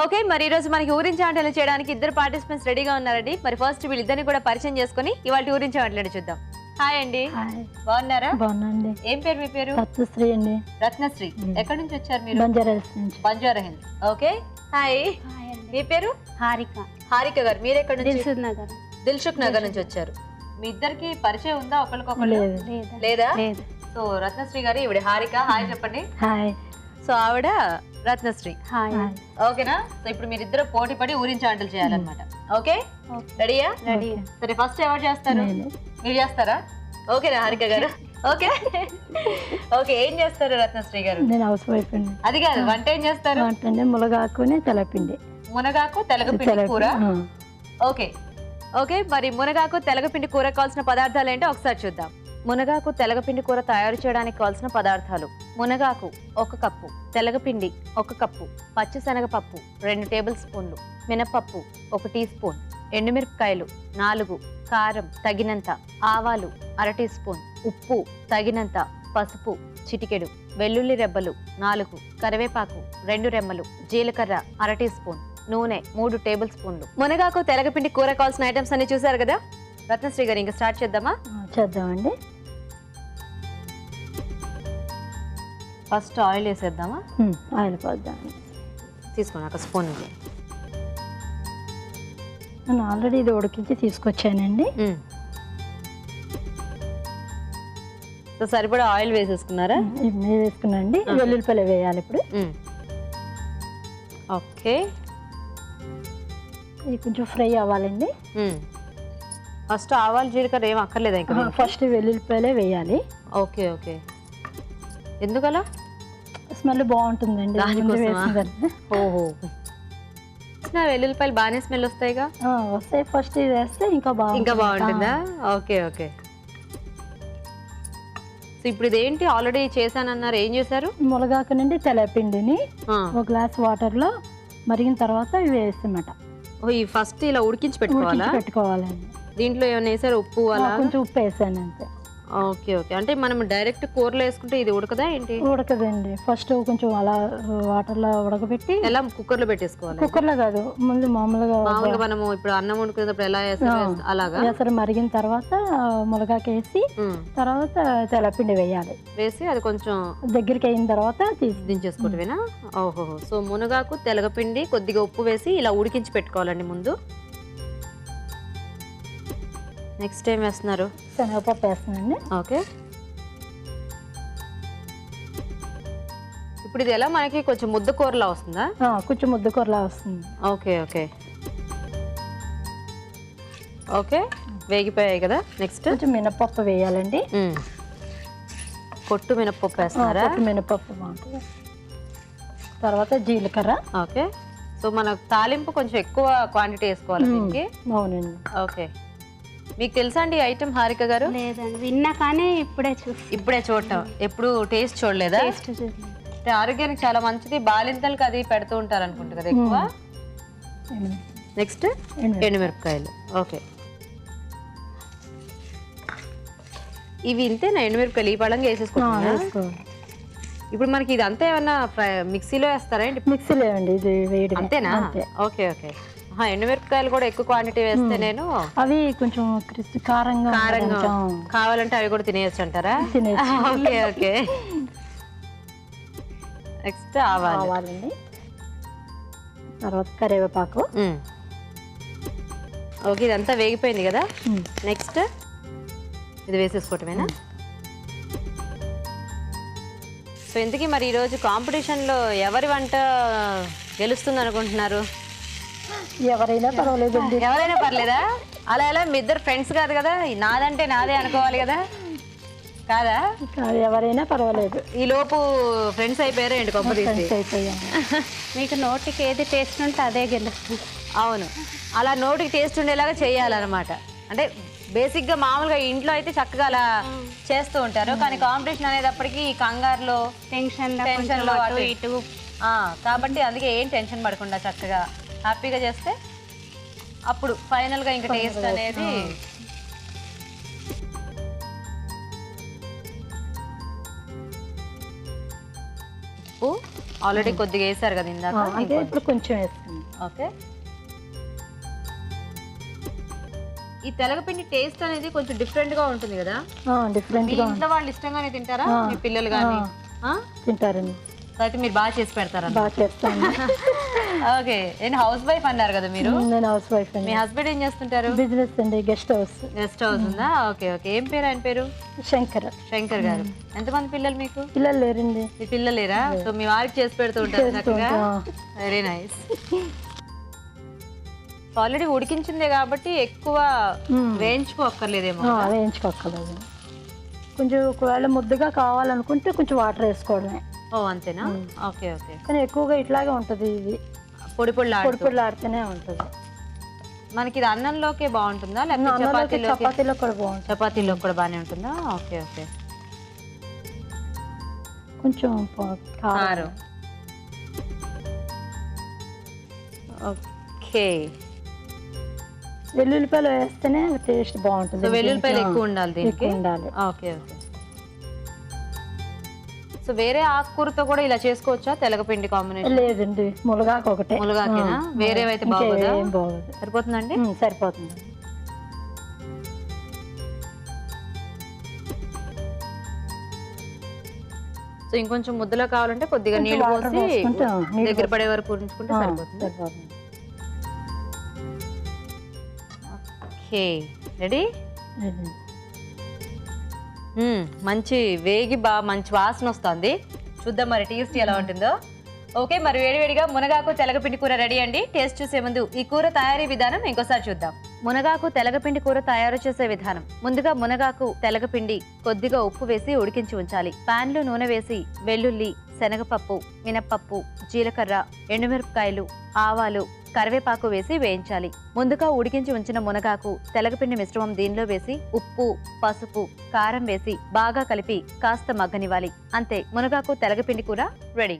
Okay, మరి ఈ రోజు మనకి ఊరించి ఆటలు చేయడానికి ఇద్దరు పార్టిసిపెంట్స్ రెడీగా ఉన్నారండి. మరి ఫస్ట్ వీళ్ళిద్దరిని కూడా పరిచయం చేసుకుని ఇవాళ ఊరించి ఆటలు చూద్దాం. హాయ్ అండి, బాగున్నారా? బాగున్నాండి. ఏం పేరు మీ పేరు? రత్నశ్రీ అండి. రత్నశ్రీ. ఎక్కడి నుంచి వచ్చారు మీరు? బంజారాహిల్స్ నుంచి. బంజారాహిల్స్. Okay, hi. మీ పేరు? హారిక. హారిక గారు, మీరు ఎక్కడి నుంచి? దిల్సుఖ్ నగర్. దిల్సుఖ్ నగర్ నుంచి వచ్చారు. మీ ఇద్దరికి పరిచయం ఉందా ఒకరికొకరు? లేదా? సో రత్నశ్రీ గారు, ఈవిడ హారిక. హాయ్ చెప్పండి. హాయ్. సో ఆవిడ రత్నశ్రీ. హాయ్. ఓకేనా? సో ఇప్పుడు మీరిద్దరు పోటీ పడి ఊరించి ఆటలు చేయాలన్నమాట. ఓకే, రెడీయా? రెడీ. సరే, ఫస్ట్ ఎవరు చేస్తారు? మీరు చేస్తారా? ఓకేనా హారిక గారు? ఓకే. ఓకే, ఏం చేస్తారు రత్నశ్రీ గారు? నేను హౌస్ వైఫ్ అండి. అది కాదు, వంట ఏం చేస్తారు? వంట అండి మునగాకుని తెల్లపిండి. మునగాకు తెలగపిండి కూర. ఓకే ఓకే, మరి మునగాకు తెలగపిండి కూర కావాల్సిన పదార్థాలు ఏంటో ఒకసారి చూద్దాం. మునగాకు తెలగపిండి కూర తయారు చేయడానికి కావాల్సిన పదార్థాలు: మునగాకు 1 కప్పు, తెలగపిండి 1 కప్పు, పచ్చిశనగపప్పు 2 టేబుల్ స్పూన్లు, మినపప్పు 1 టీ స్పూన్, ఎండుమిరపకాయలు 4, కారం తగినంత, ఆవాలు 1/2 టీ స్పూన్, ఉప్పు తగినంత, పసుపు చిటికెడు, వెల్లుల్లి రెబ్బలు 4, కరివేపాకు 2 రెమ్మలు, జీలకర్ర 1/2 టీ స్పూన్, నూనె 3 టేబుల్ స్పూన్లు. మునగాకు తెలగపిండి కూర కావాల్సిన ఐటమ్స్ అన్ని చూసారు కదా. రత్నశ్రీ గారు, ఇంకా స్టార్ట్ చేద్దామా? చేద్దామండి. ఫస్ట్ ఆయిల్ వేసేద్దామా? ఆయిల్ పోద్దాం. తీసుకోండి, ఒక స్పూన్. నేను ఆల్రెడీ ఇది ఉడికించి తీసుకొచ్చానండి. సో సరిపడా ఆయిల్ వేసేసుకున్నారా? మీరు వేసుకున్నాండి. వెల్లుల్లిపాయలు వేయాలి ఇప్పుడు. ఓకే, ఇది కొంచెం ఫ్రై అవ్వాలండి. ఫస్ట్ ఆవాలు జీలకర్ర ఏం అక్కర్లేదా? ఇంకా ఫస్ట్ వెల్లుల్లిపాయలే వేయాలి. ఓకే ఓకే, ఎందుకలా? స్మెల్ బాగుంటుందండి. ఓహో, వెల్లుల్లిపాయలు బాగానే స్మెల్ వస్తాయిగా. వస్తాయి. ఫస్ట్ ఇది వేస్తే ఇంకా బాగుంటుందా? Okay okay. సో ఇప్పుడు ఇదేంటి, ఆల్రెడీ చేశానన్నారు, ఏం చేశారు? మునగాకు నుండి తెల్లపిండిని 1 గ్లాస్ వాటర్ లో మరిగిన తర్వాత ఇవి వేస్తామట. ఈ ఫస్ట్ ఇలా ఉడికించి పెట్టుకోవాలండి. దీంట్లో ఏమైనా వేసారు? ఉప్పు అలా? కొంచెం ఉప్పు వేసాను అంతే. ఓకే ఓకే, అంటే మనం డైరెక్ట్ కూరలో వేసుకుంటే ఇది ఉడకదా ఏంటి? ఉడకదండి. ఫస్ట్ కొంచెం అలా వాటర్ లో ఉడకబెట్టి. ఎలా కుక్కర్ లో పెట్టేసుకోవాలి? కుక్కర్ లో కాదు, ముందు మామూలుగా మనము ఇప్పుడు అన్నం వండుకునేటప్పుడు ఎలా అలాగా వేసరి మరిగిన తర్వాత మునగాకు వేసి తర్వాత తెల్లపిండి వేయాలి. వేసి అది కొంచెం దగ్గరికి అయిన తర్వాత దించేసుకోవటమేనా? ఓహో. సో మునగాకు తెలగపిండి కొద్దిగా ఉప్పు వేసి ఇలా ఉడికించి పెట్టుకోవాలండి ముందు. నెక్స్ట్ ఏం వేస్తున్నారు? శనగపప్పు వేస్తున్నాండి. ఓకే, ఇప్పుడు ఇది ఎలా మనకి కొంచెం ముద్ద కూరలా వస్తుందా? కొంచెం ముద్ద కూరలా వస్తుంది. ఓకే ఓకే ఓకే, వేగిపోయాయి కదా. నెక్స్ట్ కొంచెం మినపప్పు వేయాలండి. పొట్టు మినపప్పు వేస్తున్నారా? పొట్టు మినపప్పు బాగుంటుంది. తర్వాత జీలకర్ర. ఓకే, సో మన తాలింపు కొంచెం ఎక్కువ క్వాంటిటీ వేసుకోవాలి దీనికి. అవునండి. ఓకే, మీకు తెలుసా అండి ఐటమ్ హారిక గారు? లేదండి, విన్నా కానీ ఇప్పుడే చూడటం. ఎప్పుడు టేస్ట్ చూడలేదా? ఆరోగ్యానికి చాలా మంచిది. బాలింతలకు అది పెడుతూ ఉంటారు అనుకుంటా కదా ఎక్కువ. నెక్స్ట్ ఎండుమిరపకాయలు. ఓకే, ఇవి ఇంతేనా ఎండుమిరపకాయలు? ఈ పడంగా వేసేసుకుంటున్నా. ఇప్పుడు మనకి ఇది అంతా ఏమన్నా మిక్సీలో వేస్తారా ఏంటి? మిక్సీలో అండి, ఇది వేడి అంతేనా? Okay okay. ఎండుమిరపకాయలు కూడా ఎక్కువ క్వాంటిటీ వేస్తే నేను అవి కొంచెం కారంగా కావాలంటే అవి కూడా తినేయచ్చు అంటారా? Okay okay. నెక్స్ట్ ఆవాలండి. తర్వాత కరివేపాకు. ఓకే, ఇదంతా వేగిపోయింది కదా. నెక్స్ట్ ఇది వేసేసుకోవటమేనా? సో ఇంతకీ మరి ఈరోజు కాంపిటీషన్లో ఎవరి వంట గెలుస్తుంది అనుకుంటున్నారు? ఎవరైనా పర్వాలేదండి. ఎవరైనా పర్లేదా? అలా ఎలా? మీ ఇద్దరు ఫ్రెండ్స్ కాదు కదా, నాదంటే నాదే అనుకోవాలి కదా, కాదా? ఎవరైనా పర్వాలేదు. ఈ లోపు ఫ్రెండ్స్ అయిపోయారు ఏంటి? గొప్ప మీకు నోటికి ఏది టేస్ట్ ఉంటే అదే గెలుస్తుంది. అవును, అలా నోటికి టేస్ట్ ఉండేలాగా చేయాలన్నమాట. అంటే బేసిక్గా మామూలుగా ఇంట్లో అయితే చక్కగా అలా చేస్తూ ఉంటారు, కానీ కాంపిటీషన్ అనేటప్పటికి కంగారులో టెన్షన్లో అటు ఇటు. కాబట్టి అందుకే ఏం టెన్షన్ పడకుండా చక్కగా హ్యాపీగా చేస్తే అప్పుడు ఫైనల్గా ఇంకా టేస్ట్ అనేది. ఉప్పు, ఆల్రెడీ కొద్దిగా వేసారు కదా ఇందాక. అంటే ఇప్పుడు కొంచెం వేస్తాను. ఓకే. ఈ తెలగపిండి టేస్ట్ అనేది కొంచెం డిఫరెంట్ గా ఉంటుంది కదా. డిఫరెంట్ మీ గా ఇంట్లో వాళ్ళు ఇష్టంగానే తింటారా మీ పిల్లలు కానీ? తింటారండి. అయితే మీరు బాగా చేసి పెడతారా? బాగా చేస్తాను. ఓకే. నేను హౌస్ వైఫ్ అన్నారు కదా మీరు. నేను హౌస్ వైఫ్ అండి. మీ హస్బెండ్ ఏం చేస్తుంటారు? బిజినెస్ అండి, గెస్ట్ హౌస్. గెస్ట్ హౌస్ ఉందా? Okay okay. ఏం పేరు ఆయన పేరు? శంకర్. శంకర్ గారు. ఎంతమంది పిల్లలు మీకు? పిల్లలు లేరండి. మీ పిల్లలు లేరా? సో మీ వారికి చేసి పెడుతూ ఉంటారు చక్కగా. Very nice. ఆల్రెడీ ఉడికించిందే కాబట్టి ఎక్కువ వేయించుకోక్కర్లేదేమో. వేయించుకోక్కర్లేదు. కొంచెం ఒకవేళ ముద్దగా కావాలనుకుంటే కొంచెం వాటర్ వేసుకోవడమే. ఓ అంతేనా? Okay okay. కానీ ఎక్కువగా ఇట్లాగే ఉంటుంది. ఇది పొడి పొడిలాడుతూనే ఉంటుంది. మనకి ఇది అన్నంలోకే బాగుంటుందా లేకపోతే చపాతీలో కూడా బాగుంటుంది? చపాతీలో కూడా బాగానే ఉంటుందా? Okay okay. కొంచెం కారం. ఓకే. వెల్లుల్లిపాయలు వేస్తేనే టేస్ట్ బాగుంటుంది. వెల్లుల్లిపాయలు ఎక్కువ ఉండాలి దీనికి. ఉండాలి. Okay okay. సో వేరే ఆకుకూరతో కూడా ఇలా చేసుకోవచ్చా తెలగపిండి కాంబినేషన్? లేదండి, మునగాకు ఒకటే. మునగాకేనా? వేరేవైతే బాగోదా? బాగోదు. సరిపోతుందండి? సరిపోతుంది. సో ఇంకొంచెం ముద్దలో కావాలంటే కొద్దిగా నీళ్ళు పోసి దగ్గర పడే వరకు ఉంచుకుంటే సరిపోతుంది. ఓకే. రెడీ? మంచి వేగి మంచి వాసన వస్తుంది. చూద్దాం మరి టేస్ట్ ఎలా ఉంటుందో. ఓకే, మరి వేడివేడిగా మునగాకు తెలగపిండి కూర రెడీ అండి. టేస్ట్ చూసే ముందు ఈ కూర తయారీ విధానం ఇంకోసారి చూద్దాం. మునగాకు తెలగపిండి కూర తయారు చేసే విధానం. ముందుగా మునగాకు తెలగపిండి కొద్దిగా ఉప్పు వేసి ఉడికించి ఉంచాలి. పాన్ లో నూనె వేసి వెల్లుల్లి, శనగపప్పు, మినప్పప్పు, జీలకర్ర, ఎండుమిరపకాయలు, ఆవాలు, కరివేపాకు వేసి వేయించాలి. ముందుగా ఉడికించి ఉంచిన మునగాకు తెలగపిండి మిశ్రమం దీనిలో వేసి ఉప్పు, పసుపు, కారం వేసి బాగా కలిపి కాస్త మగ్గనివ్వాలి. అంతే, మునగాకు తెలగపిండి కూర రెడీ.